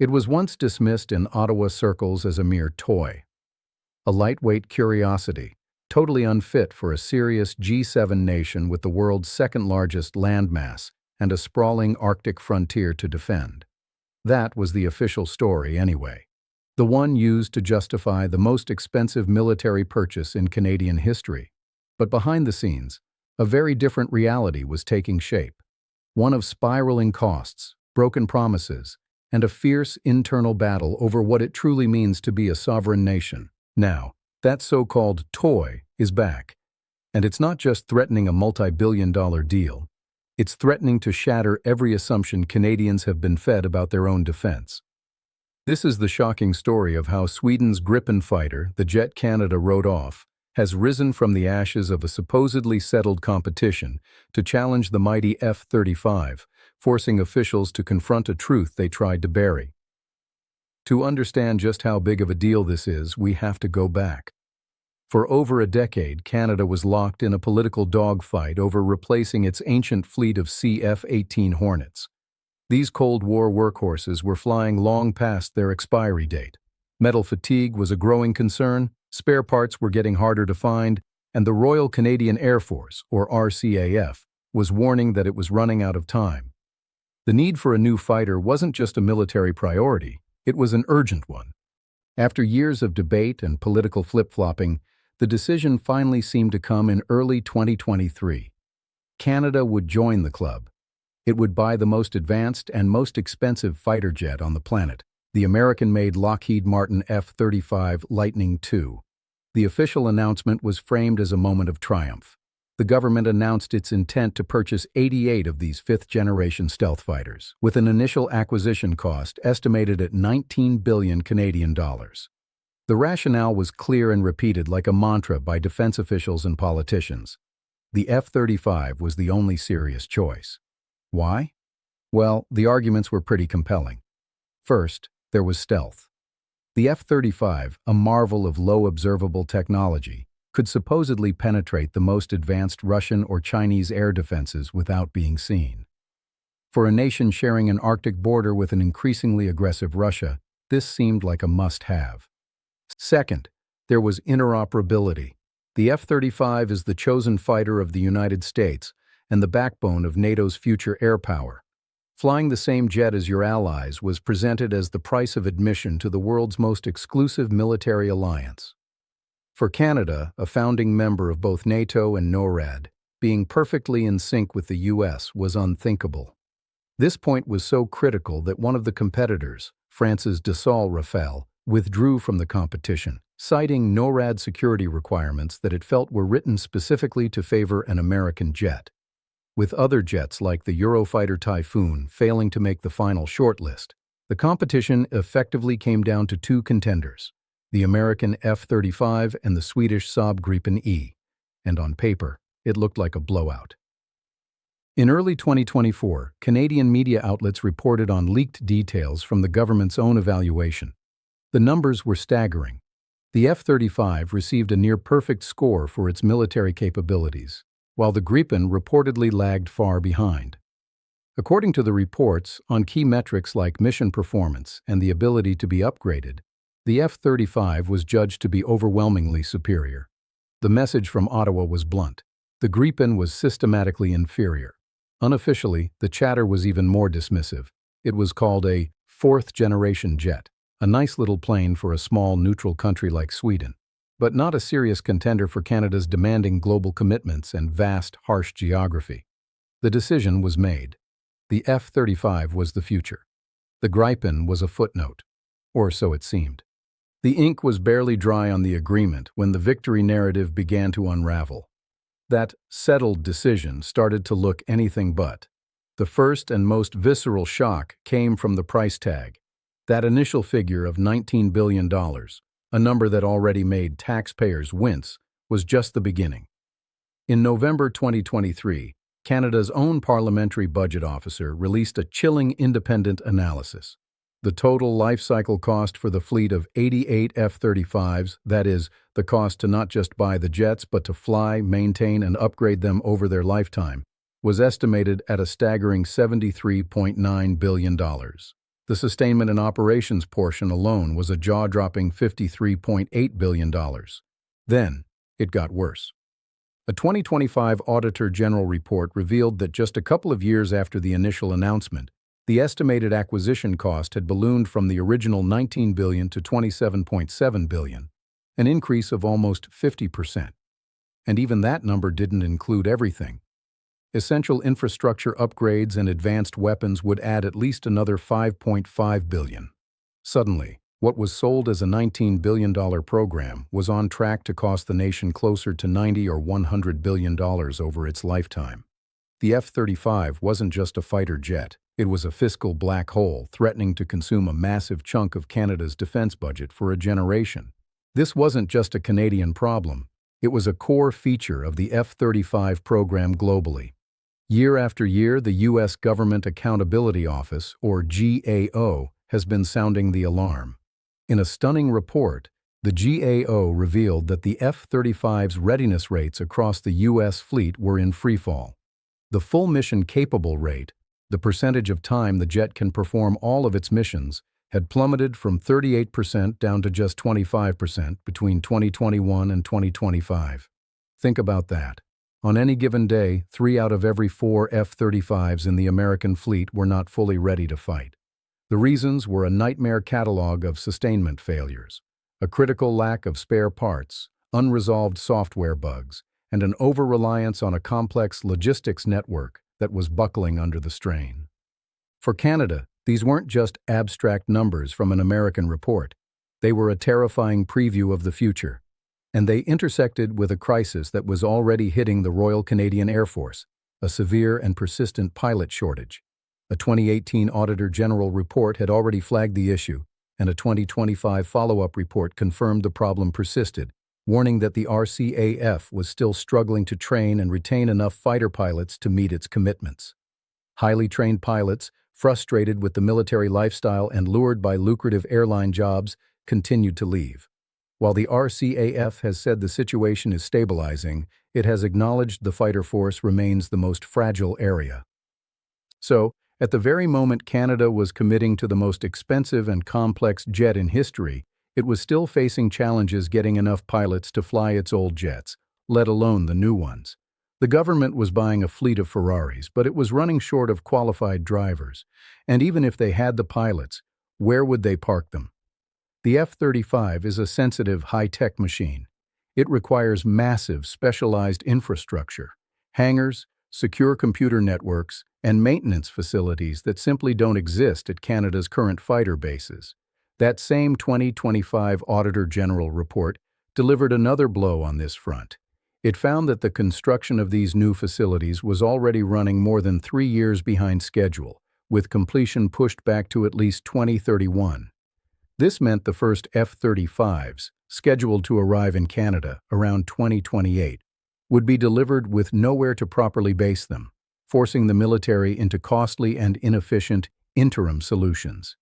It was once dismissed in Ottawa circles as a mere toy, a lightweight curiosity, totally unfit for a serious G7 nation with the world's second-largest landmass and a sprawling Arctic frontier to defend. That was the official story anyway, the one used to justify the most expensive military purchase in Canadian history. But behind the scenes, a very different reality was taking shape, one of spiraling costs, broken promises, and a fierce internal battle over what it truly means to be a sovereign nation. Now, that so-called toy is back, and it's not just threatening a multi-billion-dollar deal. It's threatening to shatter every assumption Canadians have been fed about their own defense. This is the shocking story of how Sweden's Gripen fighter, the jet Canada wrote off, has risen from the ashes of a supposedly settled competition to challenge the mighty F-35, forcing officials to confront a truth they tried to bury. To understand just how big of a deal this is, we have to go back. For over a decade, Canada was locked in a political dogfight over replacing its ancient fleet of F-18 Hornets. These Cold War workhorses were flying long past their expiry date. Metal fatigue was a growing concern, spare parts were getting harder to find, and the Royal Canadian Air Force, or RCAF, was warning that it was running out of time. The need for a new fighter wasn't just a military priority, it was an urgent one. After years of debate and political flip-flopping, the decision finally seemed to come in early 2023. Canada would join the club. It would buy the most advanced and most expensive fighter jet on the planet, the American-made Lockheed Martin F-35 Lightning II. The official announcement was framed as a moment of triumph. The government announced its intent to purchase 88 of these fifth-generation stealth fighters, with an initial acquisition cost estimated at 19 billion Canadian dollars. The rationale was clear and repeated like a mantra by defense officials and politicians. The F-35 was the only serious choice. Why? Well, the arguments were pretty compelling. First, there was stealth. The F-35, a marvel of low observable technology, could supposedly penetrate the most advanced Russian or Chinese air defenses without being seen. For a nation sharing an Arctic border with an increasingly aggressive Russia, this seemed like a must-have. Second, there was interoperability. The F-35 is the chosen fighter of the United States and the backbone of NATO's future air power. Flying the same jet as your allies was presented as the price of admission to the world's most exclusive military alliance. For Canada, a founding member of both NATO and NORAD, being perfectly in sync with the US was unthinkable. This point was so critical that one of the competitors, France's Dassault Rafale, withdrew from the competition, citing NORAD security requirements that it felt were written specifically to favor an American jet. With other jets like the Eurofighter Typhoon failing to make the final shortlist, the competition effectively came down to two contenders, the American F-35 and the Swedish Saab Gripen E, and on paper, it looked like a blowout. In early 2024, Canadian media outlets reported on leaked details from the government's own evaluation. The numbers were staggering. The F-35 received a near-perfect score for its military capabilities, while the Gripen reportedly lagged far behind. According to the reports, on key metrics like mission performance and the ability to be upgraded, the F-35 was judged to be overwhelmingly superior. The message from Ottawa was blunt. The Gripen was systematically inferior. Unofficially, the chatter was even more dismissive. It was called a fourth-generation jet, a nice little plane for a small neutral country like Sweden, but not a serious contender for Canada's demanding global commitments and vast, harsh geography. The decision was made. The F-35 was the future. The Gripen was a footnote, or so it seemed. The ink was barely dry on the agreement when the victory narrative began to unravel. That settled decision started to look anything but. The first and most visceral shock came from the price tag. That initial figure of $19 billion, a number that already made taxpayers wince, was just the beginning. In November 2023, Canada's own parliamentary budget officer released a chilling independent analysis. The total life cycle cost for the fleet of 88 F-35s, that is, the cost to not just buy the jets but to fly, maintain, and upgrade them over their lifetime, was estimated at a staggering $73.9 billion. The sustainment and operations portion alone was a jaw-dropping $53.8 billion. Then, it got worse. A 2025 Auditor General report revealed that just a couple of years after the initial announcement, the estimated acquisition cost had ballooned from the original $19 billion to $27.7 billion, an increase of almost 50%. And even that number didn't include everything. Essential infrastructure upgrades and advanced weapons would add at least another $5.5 billion. Suddenly, what was sold as a $19 billion program was on track to cost the nation closer to $90 or $100 billion over its lifetime. The F-35 wasn't just a fighter jet, it was a fiscal black hole threatening to consume a massive chunk of Canada's defense budget for a generation. This wasn't just a Canadian problem, it was a core feature of the F-35 program globally. Year after year, the U.S. Government Accountability Office, or GAO, has been sounding the alarm. In a stunning report, the GAO revealed that the F-35's readiness rates across the U.S. fleet were in freefall. The full mission-capable rate, the percentage of time the jet can perform all of its missions, had plummeted from 38% down to just 25% between 2021 and 2025. Think about that. On any given day, 3 out of every 4 F-35s in the American fleet were not fully ready to fight. The reasons were a nightmare catalog of sustainment failures, a critical lack of spare parts, unresolved software bugs, and an over-reliance on a complex logistics network that was buckling under the strain. For Canada, these weren't just abstract numbers from an American report. They were a terrifying preview of the future. And they intersected with a crisis that was already hitting the Royal Canadian Air Force, a severe and persistent pilot shortage. A 2018 Auditor General report had already flagged the issue, and a 2025 follow-up report confirmed the problem persisted, warning that the RCAF was still struggling to train and retain enough fighter pilots to meet its commitments. Highly trained pilots, frustrated with the military lifestyle and lured by lucrative airline jobs, continued to leave. While the RCAF has said the situation is stabilizing, it has acknowledged the fighter force remains the most fragile area. So, at the very moment Canada was committing to the most expensive and complex jet in history, it was still facing challenges getting enough pilots to fly its old jets, let alone the new ones. The government was buying a fleet of Ferraris, but it was running short of qualified drivers. And even if they had the pilots, where would they park them? The F-35 is a sensitive, high-tech machine. It requires massive, specialized infrastructure, hangars, secure computer networks, and maintenance facilities that simply don't exist at Canada's current fighter bases. That same 2025 Auditor General report delivered another blow on this front. It found that the construction of these new facilities was already running more than 3 years behind schedule, with completion pushed back to at least 2031. This meant the first F-35s, scheduled to arrive in Canada around 2028, would be delivered with nowhere to properly base them, forcing the military into costly and inefficient interim solutions.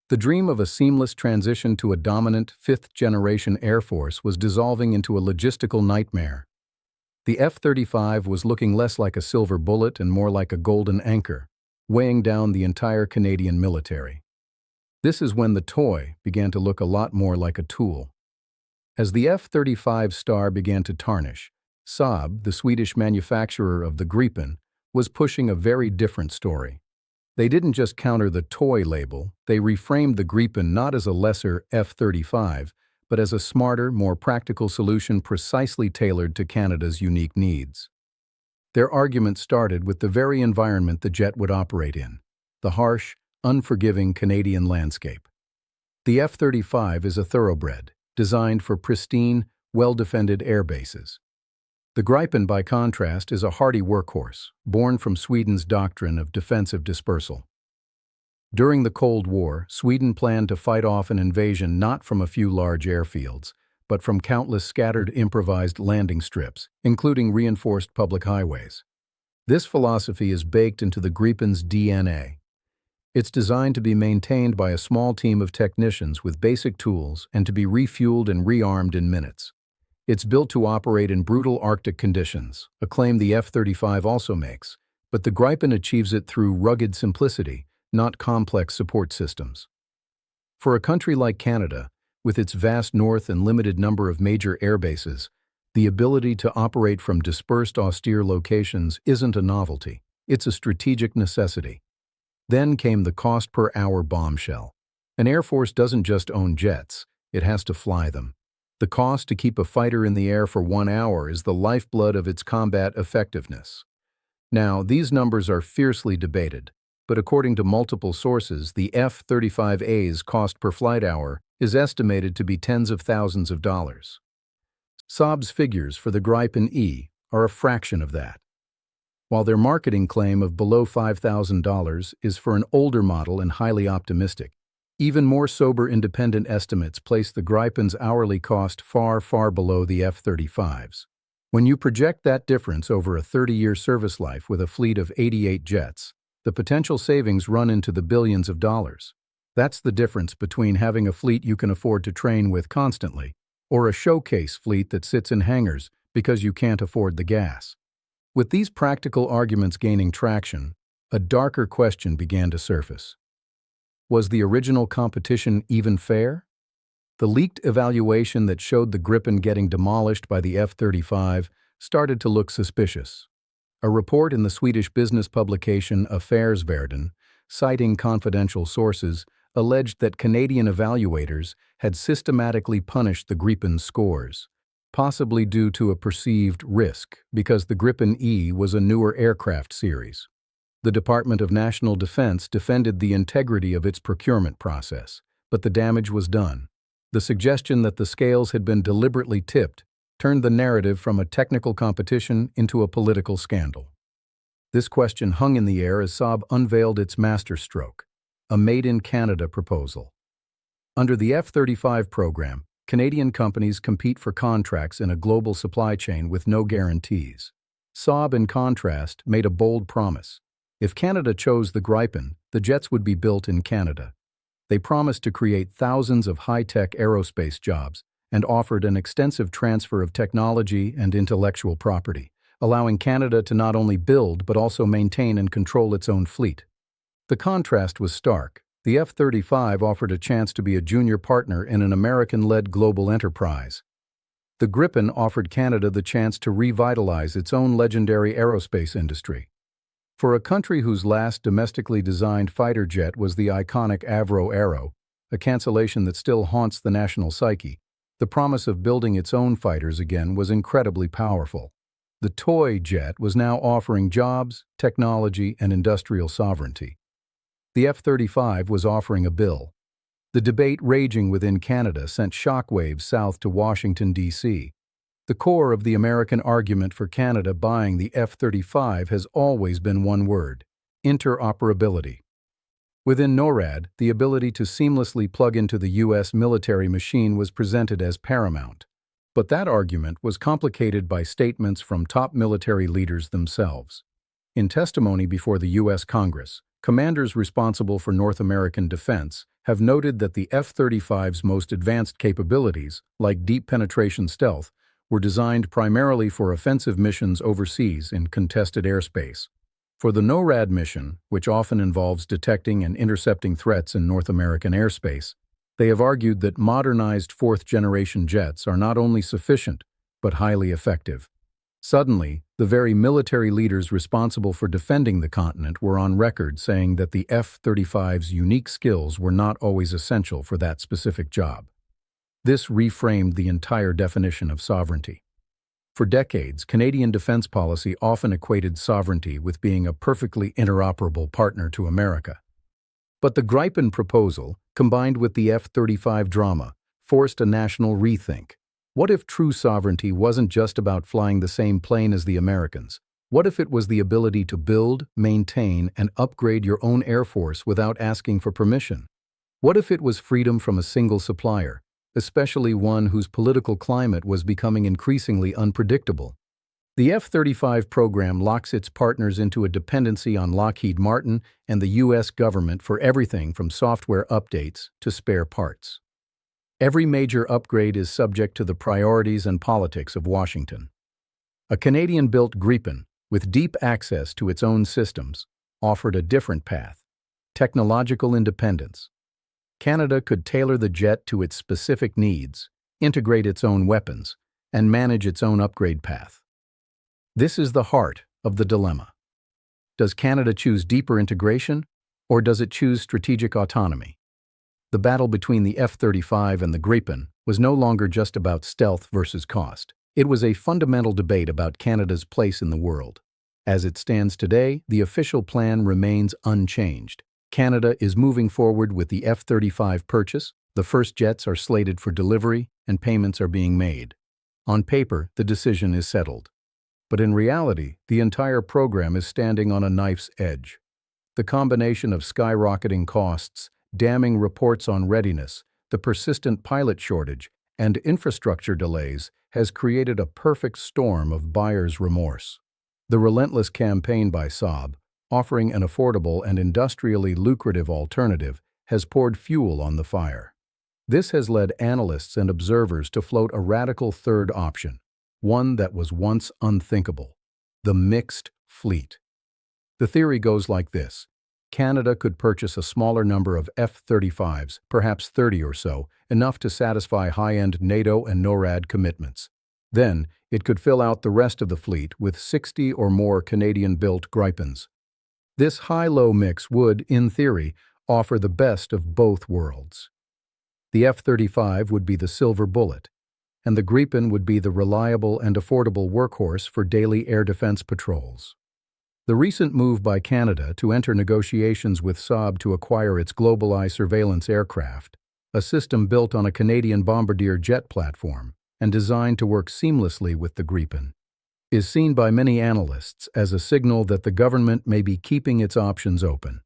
The dream of a seamless transition to a dominant fifth-generation Air Force was dissolving into a logistical nightmare. The F-35 was looking less like a silver bullet and more like a golden anchor, weighing down the entire Canadian military. This is when the toy began to look a lot more like a tool. As the F-35 star began to tarnish, Saab, the Swedish manufacturer of the Gripen, was pushing a very different story. They didn't just counter the toy label, they reframed the Gripen not as a lesser F-35, but as a smarter, more practical solution precisely tailored to Canada's unique needs. Their argument started with the very environment the jet would operate in, the harsh, unforgiving Canadian landscape. The F-35 is a thoroughbred, designed for pristine, well-defended air bases. The Gripen, by contrast, is a hardy workhorse, born from Sweden's doctrine of defensive dispersal. During the Cold War, Sweden planned to fight off an invasion not from a few large airfields, but from countless scattered improvised landing strips, including reinforced public highways. This philosophy is baked into the Gripen's DNA. It's designed to be maintained by a small team of technicians with basic tools and to be refueled and rearmed in minutes. It's built to operate in brutal Arctic conditions, a claim the F-35 also makes, but the Gripen achieves it through rugged simplicity, not complex support systems. For a country like Canada, with its vast north and limited number of major air bases, the ability to operate from dispersed austere locations isn't a novelty, it's a strategic necessity. Then came the cost-per-hour bombshell. An Air Force doesn't just own jets, it has to fly them. The cost to keep a fighter in the air for 1 hour is the lifeblood of its combat effectiveness. Now, these numbers are fiercely debated, but according to multiple sources, the F-35A's cost per flight hour is estimated to be tens of thousands of dollars. Saab's figures for the Gripen E are a fraction of that. While their marketing claim of below $5,000 is for an older model and highly optimistic, even more sober independent estimates place the Gripen's hourly cost far, far below the F-35's. When you project that difference over a 30-year service life with a fleet of 88 jets, the potential savings run into the billions of dollars. That's the difference between having a fleet you can afford to train with constantly, or a showcase fleet that sits in hangars because you can't afford the gas. With these practical arguments gaining traction, a darker question began to surface. Was the original competition even fair? The leaked evaluation that showed the Gripen getting demolished by the F-35 started to look suspicious. A report in the Swedish business publication Affärsvärlden, citing confidential sources, alleged that Canadian evaluators had systematically punished the Gripen's scores, possibly due to a perceived risk because the Gripen E was a newer aircraft series. The Department of National Defense defended the integrity of its procurement process, but the damage was done. The suggestion that the scales had been deliberately tipped turned the narrative from a technical competition into a political scandal. This question hung in the air as Saab unveiled its masterstroke, a made-in-Canada proposal. Under the F-35 program, Canadian companies compete for contracts in a global supply chain with no guarantees. Saab, in contrast, made a bold promise. If Canada chose the Gripen, the jets would be built in Canada. They promised to create thousands of high-tech aerospace jobs and offered an extensive transfer of technology and intellectual property, allowing Canada to not only build but also maintain and control its own fleet. The contrast was stark. The F-35 offered a chance to be a junior partner in an American-led global enterprise. The Gripen offered Canada the chance to revitalize its own legendary aerospace industry. For a country whose last domestically designed fighter jet was the iconic Avro Arrow, a cancellation that still haunts the national psyche, the promise of building its own fighters again was incredibly powerful. The toy jet was now offering jobs, technology, and industrial sovereignty. The F-35 was offering a bill. The debate raging within Canada sent shockwaves south to Washington, D.C. The core of the American argument for Canada buying the F-35 has always been one word: interoperability. Within NORAD, the ability to seamlessly plug into the U.S. military machine was presented as paramount. But that argument was complicated by statements from top military leaders themselves. In testimony before the U.S. Congress, commanders responsible for North American defense have noted that the F-35's most advanced capabilities, like deep penetration stealth, were designed primarily for offensive missions overseas in contested airspace. For the NORAD mission, which often involves detecting and intercepting threats in North American airspace, they have argued that modernized fourth-generation jets are not only sufficient, but highly effective. Suddenly, the very military leaders responsible for defending the continent were on record saying that the F-35's unique skills were not always essential for that specific job. This reframed the entire definition of sovereignty. For decades, Canadian defense policy often equated sovereignty with being a perfectly interoperable partner to America. But the Gripen proposal, combined with the F-35 drama, forced a national rethink. What if true sovereignty wasn't just about flying the same plane as the Americans? What if it was the ability to build, maintain, and upgrade your own air force without asking for permission? What if it was freedom from a single supplier, especially one whose political climate was becoming increasingly unpredictable? The F-35 program locks its partners into a dependency on Lockheed Martin and the U.S. government for everything from software updates to spare parts. Every major upgrade is subject to the priorities and politics of Washington. A Canadian-built Gripen, with deep access to its own systems, offered a different path. Technological independence. Canada could tailor the jet to its specific needs, integrate its own weapons, and manage its own upgrade path. This is the heart of the dilemma. Does Canada choose deeper integration, or does it choose strategic autonomy? The battle between the F-35 and the Gripen was no longer just about stealth versus cost. It was a fundamental debate about Canada's place in the world. As it stands today, the official plan remains unchanged. Canada is moving forward with the F-35 purchase, the first jets are slated for delivery, and payments are being made. On paper, the decision is settled. But in reality, the entire program is standing on a knife's edge. The combination of skyrocketing costs, damning reports on readiness, the persistent pilot shortage, and infrastructure delays has created a perfect storm of buyer's remorse. The relentless campaign by Saab, offering an affordable and industrially lucrative alternative, has poured fuel on the fire. This has led analysts and observers to float a radical third option, one that was once unthinkable: the mixed fleet. The theory goes like this. Canada could purchase a smaller number of F-35s, perhaps 30 or so, enough to satisfy high-end NATO and NORAD commitments. Then, it could fill out the rest of the fleet with 60 or more Canadian-built Gripens. This high-low mix would, in theory, offer the best of both worlds. The F-35 would be the silver bullet, and the Gripen would be the reliable and affordable workhorse for daily air defense patrols. The recent move by Canada to enter negotiations with Saab to acquire its GlobalEye surveillance aircraft, a system built on a Canadian Bombardier jet platform and designed to work seamlessly with the Gripen, is seen by many analysts as a signal that the government may be keeping its options open.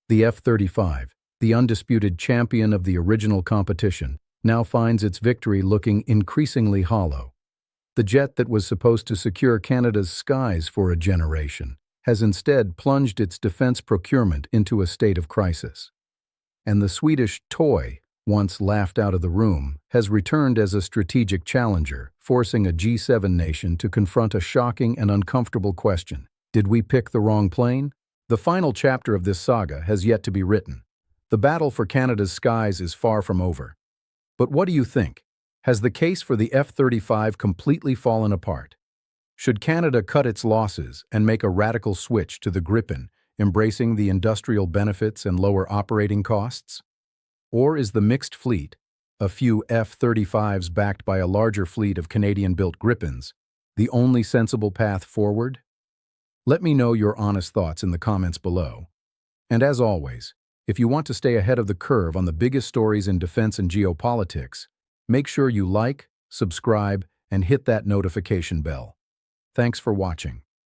The F-35, the undisputed champion of the original competition, now finds its victory looking increasingly hollow. The jet that was supposed to secure Canada's skies for a generation has instead plunged its defense procurement into a state of crisis. And the Swedish toy, once laughed out of the room, has returned as a strategic challenger, forcing a G7 nation to confront a shocking and uncomfortable question. Did we pick the wrong plane? The final chapter of this saga has yet to be written. The battle for Canada's skies is far from over. But what do you think? Has the case for the F-35 completely fallen apart? Should Canada cut its losses and make a radical switch to the Gripen, embracing the industrial benefits and lower operating costs? Or is the mixed fleet, a few F-35s backed by a larger fleet of Canadian-built Gripens, the only sensible path forward? Let me know your honest thoughts in the comments below. And as always, if you want to stay ahead of the curve on the biggest stories in defense and geopolitics, make sure you like, subscribe, and hit that notification bell. Thanks for watching.